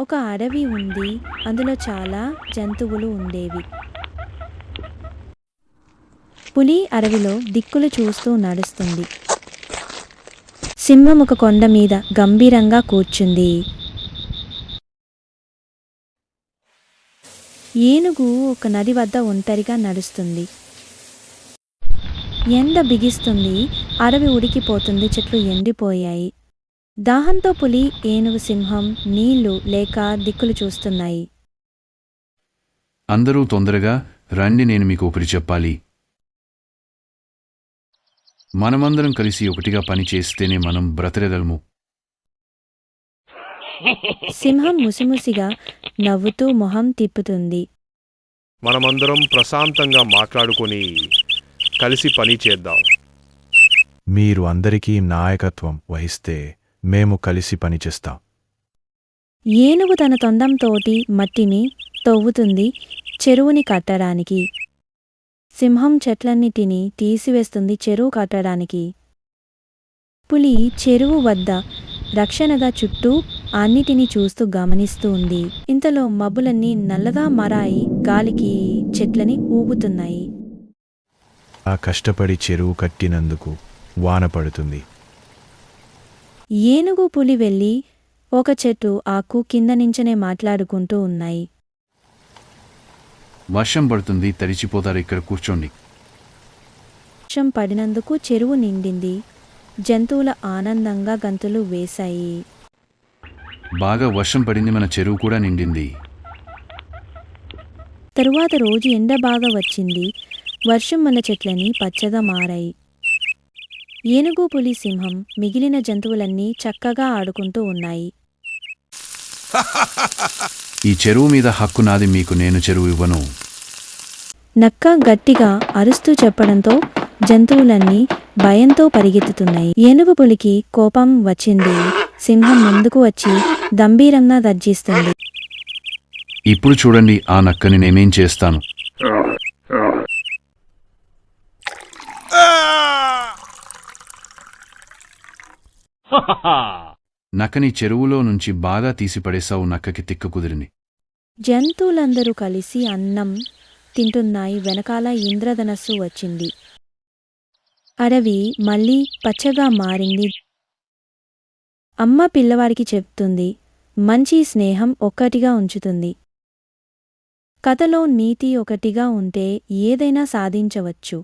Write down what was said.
ఒక అడవి ఉంది. అందులో చాలా జంతువులు ఉండేవి. పులి అడవిలో దిక్కులు చూస్తూ నడుస్తుంది. సింహం ఒక కొండ మీద గంభీరంగా కూర్చుంది. ఏనుగు ఒక నది వద్ద ఒంటరిగా నడుస్తుంది. ఎండ బిగిస్తుంది. అడవి ఉడికిపోతుంది. చెట్లు ఎండిపోయాయి. దాహంతో పులి, ఏనుగు, సింహం నీళ్లు లేక దిక్కులు చూస్తున్నాయి. అందరూ తొందరగా రండి, నేను మీకు ఒకటి చెప్పాలి. మనమందరం కలిసి ఒకటిగా పని చేస్తేనే మనం బ్రతకగలము. సింహం ముసిముసిగా నవ్వుతూ మొహం తిప్పుతుంది. మనమందరం ప్రశాంతంగా మాట్లాడుకొని కలిసి పని చేద్దాం. మీరు అందరికీ నాయకత్వం వహిస్తే మేము కలిసి పనిచేస్తాం. ఏనుగు తన తొండంతోటి మట్టిని తవ్వుతుంది చెరువుని కట్టడానికి. సింహం చెట్లన్నిటినీ తీసివేస్తుంది చెరువు కట్టడానికి. పులి చెరువు వద్ద రక్షణగా చుట్టూ అన్నిటినీ చూస్తూ గమనిస్తూ ఉంది. ఇంతలో మబ్బులన్నీ నల్లగా మారాయి. గాలికి చెట్లని ఊగుతున్నాయి. ఆ కష్టపడి చెరువు కట్టినందుకు వాన పడుతుంది. ఏనుగు, పులి వెళ్ళి ఒక చెట్టు ఆకు కింద నించనే మాట్లాడుకుంటూ ఉన్నాయి. వర్షం పడుతుంది, తడిచిపోతారు, ఇక్కడ కూర్చోండి. వర్షం పడినందుకు చెరువు నిండింది. జంతువుల ఆనందంగా గంతులు వేశాయి. బాగా వర్షం పడింది, మన చెరువు కూడా నిండింది. తరువాత రోజు ఎండ బాగా వచ్చింది. వర్షం మన చెట్లని పచ్చగా మారాయి. ఏనుగు, పులి, సింహం మిగిలిన జంతువులన్నీ చక్కగా ఆడుకుంటూ ఉన్నాయి. ఈ చెరువు మీద హక్కు నాది, మీకు నేను చెరువు ఇవ్వను. నక్క గట్టిగా అరుస్తూ చెప్పడంతో జంతువులన్నీ భయంతో పరిగెత్తుతున్నాయి. ఏనుగు, పులికి కోపం వచ్చింది. సింహం ముందుకు వచ్చి గంభీరంగా గర్జిస్తుంది. ఇప్పుడు చూడండి, ఆ నక్కని నేనేం చేస్తాను. నక్కని చెరువులో నుంచి బాగా తీసిపడేశావు. నక్కకి తిక్క కుదిరింది. జంతువులందరూ కలిసి అన్నం తింటున్నాయి. వెనకాల ఇంద్రధనస్సు వచ్చింది. అడవి మళ్ళీ పచ్చగా మారింది. అమ్మ పిల్లవాడికి చెప్తుంది, మంచి స్నేహం ఒక్కటిగా ఉంచుతుంది. కథలో నీతి ఒకటిగా ఉంటే ఏదైనా సాధించవచ్చు.